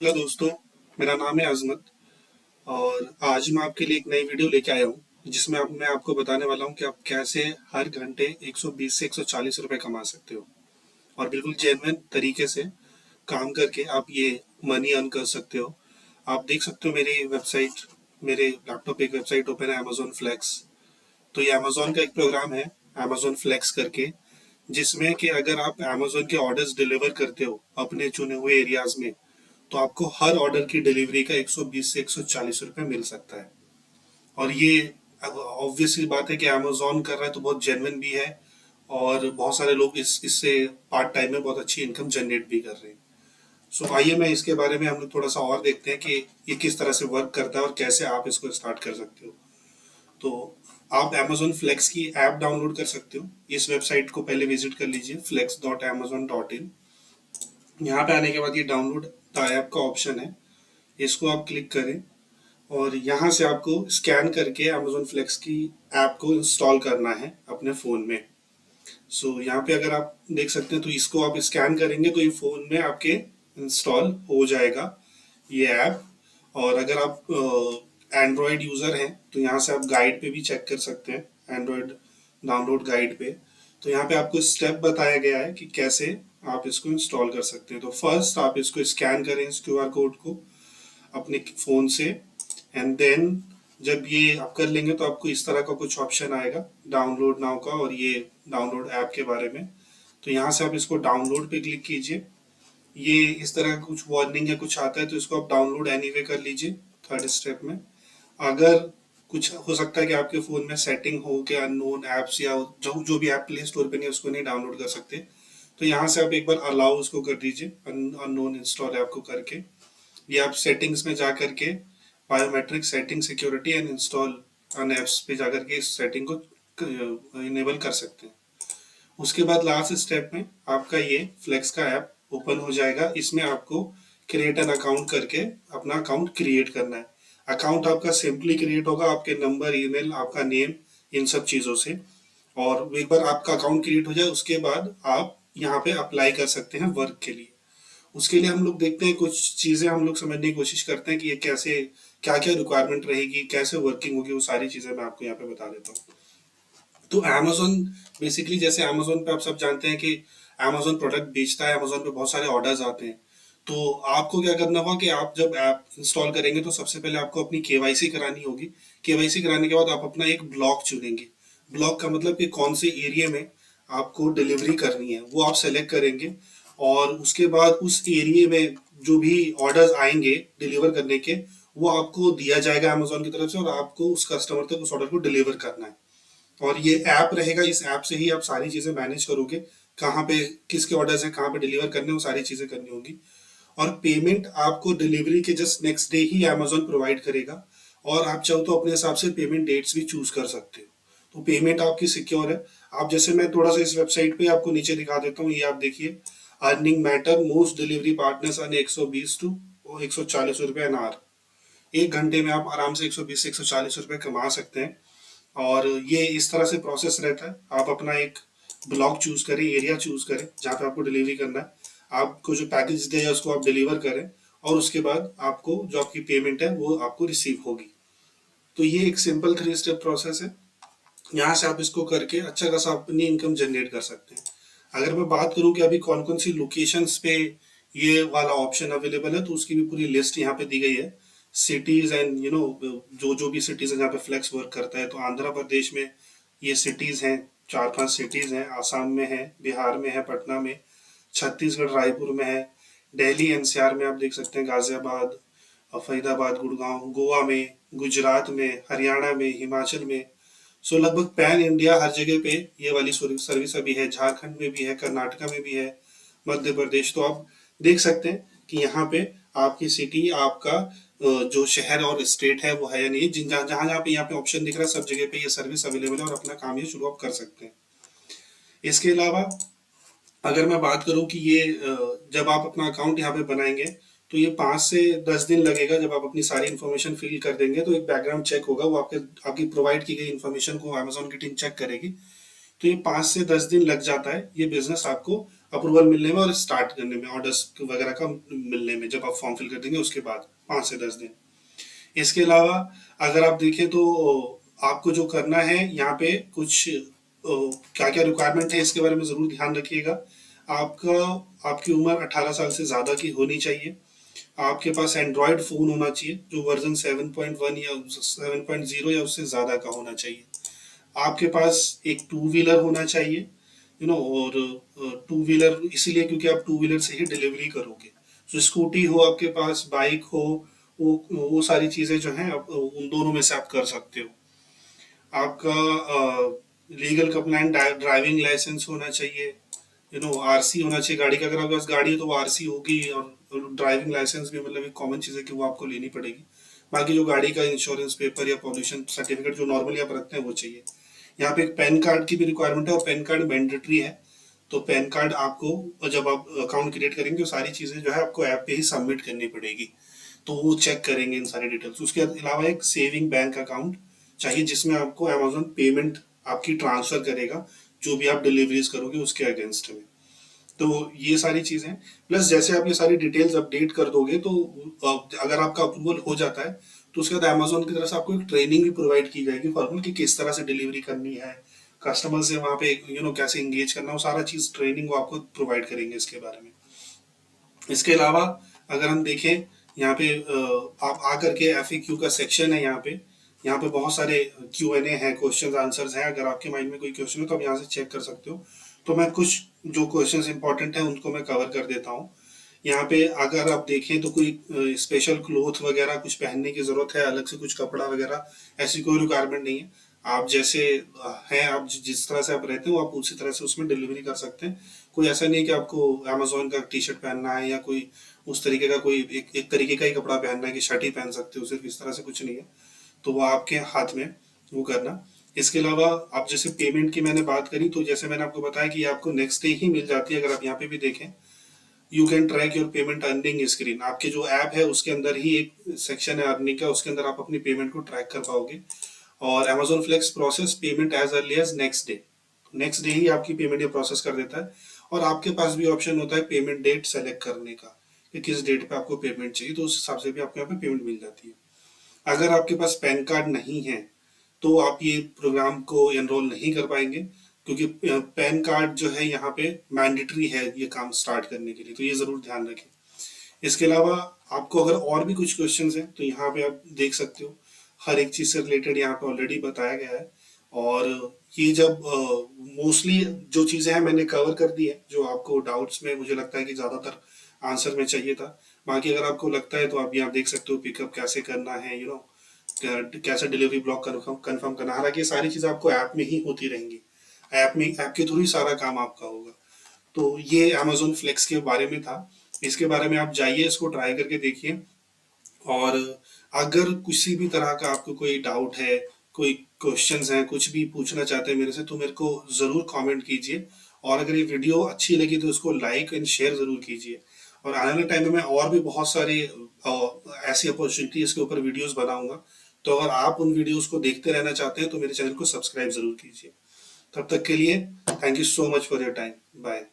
Hello दोस्तों, मेरा नाम है अज़मत और आज मैं आपके लिए एक नई वीडियो लेके आया हूँ जिसमें मैं आपको बताने वाला हूँ कि आप कैसे हर घंटे 120 से 140 रुपए कमा सकते हो और बिल्कुल जेन्युइन तरीके से काम करके आप ये मनी अर्न कर सकते हो। आप देख सकते हो मेरे लैपटॉप पे एक वेबसाइट ओपन है, अमेजोन फ्लेक्स। तो ये अमेजोन का एक प्रोग्राम है, अमेजोन फ्लेक्स करके, जिसमें कि अगर आप अमेजोन के ऑर्डर्स डिलीवर करते हो अपने चुने हुए एरियाज में, तो आपको हर ऑर्डर की डिलीवरी का 120 से 140 रुपए मिल सकता है। और ये ऑब्वियस सी बात है कि अमेजोन कर रहा है तो बहुत जेन्युइन भी है और बहुत सारे लोग इससे पार्ट टाइम में बहुत अच्छी इनकम जनरेट भी कर रहे हैं। सो आइए मैं इसके बारे में हम लोग थोड़ा सा और देखते हैं कि ये किस तरह से वर्क करता है और कैसे आप इसको स्टार्ट कर सकते हो। तो आप Amazon फ्लेक्स की ऐप डाउनलोड कर सकते हो। इस वेबसाइट को पहले विजिट कर लीजिए, flex.amazon.in। यहाँ पे आने के बाद ये डाउनलोड द ऐप का ऑप्शन है, इसको आप क्लिक करें और यहाँ से आपको स्कैन करके Amazon फ्लेक्स की ऐप को इंस्टॉल करना है अपने फ़ोन में। यहाँ पे अगर आप देख सकते हैं तो इसको आप स्कैन करेंगे तो ये फ़ोन में आपके इंस्टॉल हो जाएगा ये ऐप। और अगर आप एंड्रॉयड यूज़र हैं तो यहाँ से आप गाइड पे भी चेक कर सकते हैं, एंड्रॉयड डाउनलोड गाइड पे। तो यहाँ पे आपको स्टेप बताया गया है कि कैसे आप इसको इंस्टॉल कर सकते हैं। तो फर्स्ट आप इसको स्कैन करें, इस क्यूआर कोड को अपने फ़ोन से, एंड देन जब ये आप कर लेंगे तो आपको इस तरह का कुछ ऑप्शन आएगा डाउनलोड नाउ का, और ये डाउनलोड ऐप के बारे में। तो यहाँ से आप इसको डाउनलोड पे क्लिक कीजिए। ये इस तरह का कुछ वार्निंग या कुछ आता है तो इसको आप डाउनलोड एनीवे कर लीजिए थर्ड स्टेप में। अगर कुछ हो सकता है कि आपके फ़ोन में सेटिंग हो कि अननोन ऐप्स या जो जो भी ऐप प्ले स्टोर पे नहीं है उसको नहीं डाउनलोड कर सकते, तो यहाँ से आप एक बार अलाउ उसको कर दीजिए, अननोन इंस्टॉल ऐप को करके। ये आप सेटिंग्स में जा करके biometric setting security and install on apps पे जा करके इस सेटिंग को इनेबल कर सकते हैं। उसके बाद लास्ट स्टेप में आपका ये फ्लेक्स का ऐप ओपन हो जाएगा। इसमें आपको क्रिएट एन अकाउंट करके अपना अकाउंट क्रिएट करना है। अकाउंट आपका सिंपली क्रिएट होगा आपके नंबर, ईमेल, आपका नेम, इन सब चीज़ों से। और एक बार आपका अकाउंट क्रिएट हो जाए उसके बाद आप यहाँ पे अप्लाई कर सकते हैं वर्क के लिए। उसके लिए हम लोग देखते हैं, कुछ चीज़ें हम लोग समझने की कोशिश करते हैं कि ये कैसे, क्या क्या रिक्वायरमेंट रहेगी, कैसे वर्किंग होगी, वो सारी चीज़ें मैं आपको यहाँ पे बता देता हूँ। तो अमेजोन बेसिकली, जैसे अमेजोन पे आप सब जानते हैं कि अमेजोन प्रोडक्ट बेचता है, अमेजोन पे बहुत सारे ऑर्डर्स आते हैं। तो आपको क्या करना होगा कि आप जब ऐप इंस्टॉल करेंगे तो सबसे पहले आपको अपनी केवाईसी करानी होगी। केवाईसी कराने के बाद आप अपना एक ब्लॉक चुनेंगे। ब्लॉक का मतलब कि कौन से एरिया में आपको डिलीवरी करनी है वो आप सेलेक्ट करेंगे। और उसके बाद उस एरिया में जो भी ऑर्डर्स आएंगे डिलीवर करने के, वो आपको दिया जाएगा अमेजोन की तरफ से, और आपको उस कस्टमर तक उस ऑर्डर को डिलीवर करना है। और ये ऐप रहेगा, इस ऐप से ही आप सारी चीज़ें मैनेज करोगे, कहाँ पे किसके ऑर्डर्स हैं, कहाँ पे डिलीवर करने, वो सारी चीज़ें करनी होगी। और पेमेंट आपको डिलीवरी के जस्ट नेक्स्ट डे ही अमेजोन प्रोवाइड करेगा। और आप चाहो तो अपने हिसाब से पेमेंट डेट्स भी चूज कर सकते हो। तो पेमेंट आपकी सिक्योर है। आप जैसे, मैं थोड़ा सा इस वेबसाइट पे आपको नीचे दिखा देता हूँ, ये आप देखिए, earning matter, most delivery partners earn 120 to 140 रुपये एन आवर। एक घंटे में आप आराम से 120 से 140 रुपये कमा सकते हैं। और ये इस तरह से प्रोसेस रहता है। आप अपना एक ब्लॉक चूज करें, एरिया चूज करें जहाँ पे आपको डिलीवरी करना है, आपको जो पैकेज दिया जाए उसको आप डिलीवर करें, और उसके बाद आपको जो आपकी पेमेंट है वो आपको रिसीव होगी। तो ये एक सिंपल 3 स्टेप प्रोसेस है। यहाँ से आप इसको करके अच्छा खासा अपनी इनकम जनरेट कर सकते हैं। अगर मैं बात करूँ कि अभी कौन कौन सी लोकेशंस पे ये वाला ऑप्शन अवेलेबल है, तो उसकी भी पूरी लिस्ट यहाँ पे दी गई है। सिटीज एंड जो जो भी सिटीज है जहाँ पे फ्लेक्स वर्क करता है, तो आंध्र प्रदेश में ये सिटीज हैं, 4-5 सिटीज हैं, आसाम में है, बिहार में है, पटना में, छत्तीसगढ़ रायपुर में है, दिल्ली एनसीआर में आप देख सकते हैं, गाजियाबाद, फरीदाबाद, गुड़गांव, गोवा में, गुजरात में, हरियाणा में, हिमाचल में। लगभग पैन इंडिया हर जगह पे ये वाली सर्विस अभी है। झारखंड में भी है, कर्नाटका में भी है, मध्य प्रदेश। तो आप देख सकते हैं कि यहाँ पे आपकी सिटी, आपका जो शहर और स्टेट है वो है या नहीं। जिन जहाँ जहाँ जहाँ पे यहाँ पे ऑप्शन दिख रहा है सब जगह पे ये सर्विस अवेलेबल है और अपना काम ये शुरू आप कर सकते हैं। इसके अलावा अगर मैं बात करूं कि ये जब आप अपना अकाउंट यहाँ पे बनाएंगे तो ये 5 से 10 दिन लगेगा। जब आप अपनी सारी इन्फॉर्मेशन फिल कर देंगे तो एक बैकग्राउंड चेक होगा, वो आपकी प्रोवाइड की गई इन्फॉर्मेशन को अमेजोन की टीम चेक करेगी। तो ये 5 से 10 दिन लग जाता है ये बिजनेस आपको अप्रूवल मिलने में और स्टार्ट करने में, ऑर्डर्स वगैरह का मिलने में, जब आप फॉर्म फिल कर देंगे उसके बाद 5 से 10 दिन। इसके अलावा अगर आप देखें तो आपको जो करना है यहाँ पे कुछ क्या क्या रिक्वायरमेंट है इसके बारे में ज़रूर ध्यान रखिएगा। आपका आपकी उम्र 18 साल से ज़्यादा की होनी चाहिए। आपके पास एंड्रॉयड फ़ोन होना चाहिए जो वर्जन 7.1 या 7.0 या उससे ज़्यादा का होना चाहिए। आपके पास एक टू व्हीलर होना चाहिए, और टू व्हीलर इसीलिए क्योंकि आप टू व्हीलर से ही डिलीवरी करोगे। तो स्कूटी हो आपके पास, बाइक हो, वो सारी चीज़ें जो हैं आप उन दोनों में से आप कर सकते हो। आपका लीगल कंप्लाइंट ड्राइविंग लाइसेंस होना चाहिए, आरसी होना चाहिए गाड़ी का। अगर आपके पास गाड़ी है तो वो आरसी होगी, और ड्राइविंग लाइसेंस भी मतलब एक कॉमन चीज़ है कि वो आपको लेनी पड़ेगी। बाकी जो गाड़ी का इंश्योरेंस पेपर या पॉल्यूशन सर्टिफिकेट जो नॉर्मली आप रखते हैं वो चाहिए। यहाँ पे एक पैन कार्ड की भी रिक्वायरमेंट है, और पैन कार्ड मैंडेटरी है। तो पैन कार्ड आपको जब आप अकाउंट क्रिएट करेंगे तो सारी चीज़ें जो है आपको ऐप पे ही सबमिट करनी पड़ेगी, तो वो चेक करेंगे इन सारी डिटेल्स। उसके अलावा एक सेविंग बैंक अकाउंट चाहिए जिसमें आपको अमेजोन पेमेंट आपकी ट्रांसफर करेगा जो भी आप डिलीवरीज करोगे उसके अगेंस्ट में। तो ये सारी चीजें, प्लस जैसे आप ये सारी डिटेल्स अपडेट कर दोगे तो अगर आपका अप्रूवल हो जाता है तो उसके बाद अमेजोन की तरफ से आपको एक ट्रेनिंग भी प्रोवाइड की जाएगी फॉर्मल कि किस तरह से डिलीवरी करनी है, कस्टमर से वहाँ पे कैसे इंगेज करना, वो सारा चीज ट्रेनिंग वो आपको प्रोवाइड करेंगे इसके बारे में। इसके अलावा अगर हम देखें यहाँ पे आप आकर के FAQ का सेक्शन है यहाँ पे बहुत सारे Q&A हैं, क्वेश्चन आंसर्स हैं। अगर आपके माइंड में कोई क्वेश्चन है तो आप यहाँ से चेक कर सकते हो। तो मैं कुछ जो क्वेश्चंस इंपॉर्टेंट हैं उनको मैं कवर कर देता हूँ। यहाँ पे अगर आप देखें तो कोई स्पेशल क्लोथ वगैरह कुछ पहनने की जरूरत है, अलग से कुछ कपड़ा वगैरह ऐसी कोई रिक्वायरमेंट नहीं है। आप जैसे हैं, आप जिस तरह से आप रहते हो आप उसी तरह से उसमें डिलीवरी कर सकते हैं। कोई ऐसा नहीं है कि आपको अमेजोन का टी शर्ट पहनना है या कोई उस तरीके का कोई एक तरीके का ही कपड़ा पहनना है कि शर्ट ही पहन सकते हो, सिर्फ इस तरह से कुछ नहीं है। तो वो आपके हाथ में वो करना। इसके अलावा आप जैसे पेमेंट की मैंने बात करी, तो जैसे मैंने आपको बताया कि ये आपको नेक्स्ट डे ही मिल जाती है। अगर आप यहाँ पे भी देखें, you can track your payment earning screen, आपके जो ऐप है उसके अंदर ही एक सेक्शन है अर्निंग का, उसके अंदर आप अपनी पेमेंट को ट्रैक कर पाओगे। और Amazon flex process payment as early as next day ही आपकी पेमेंट ये प्रोसेस कर देता है। और आपके पास भी ऑप्शन होता है पेमेंट डेट सेलेक्ट करने का कि किस डेट पे आपको पेमेंट चाहिए, तो उस हिसाब से भी आपको यहाँ पे पेमेंट मिल जाती है। अगर आपके पास पैन कार्ड नहीं है तो आप ये प्रोग्राम को एनरोल नहीं कर पाएंगे, क्योंकि पैन कार्ड जो है यहाँ पे मैंडेटरी है ये काम स्टार्ट करने के लिए, तो ये जरूर ध्यान रखें। इसके अलावा आपको अगर और भी कुछ क्वेश्चंस हैं तो यहाँ पे आप देख सकते हो, हर एक चीज से रिलेटेड यहाँ पे ऑलरेडी बताया गया है। और ये जब मोस्टली जो चीजें हैं मैंने कवर कर दी है, जो आपको डाउट्स में मुझे लगता है कि ज्यादातर आंसर में चाहिए था। बाकी अगर आपको लगता है तो आप यहाँ देख सकते हो पिकअप कैसे करना है, कैसे डिलीवरी ब्लॉक कंफर्म करना। हालांकि ये सारी चीजें आपको ऐप में ही होती रहेंगी, ऐप के थ्रू ही सारा काम आपका होगा। तो ये Amazon फ्लेक्स के बारे में था। इसके बारे में आप जाइए, इसको ट्राई करके देखिए। और अगर किसी भी तरह का आपको कोई डाउट है, कोई क्वेश्चंस हैं, कुछ भी पूछना चाहते हैं मेरे से, तो मेरे को ज़रूर कमेंट कीजिए। और अगर ये वीडियो अच्छी लगी तो इसको लाइक एंड शेयर ज़रूर कीजिए। और आने वाले टाइम में मैं और भी बहुत सारी ऐसी अपॉर्चुनिटीज़ के ऊपर वीडियोस बनाऊंगा। तो अगर आप उन वीडियोस को देखते रहना चाहते हैं तो मेरे चैनल को सब्सक्राइब ज़रूर कीजिए। तब तक के लिए thank you so much for your time. Bye.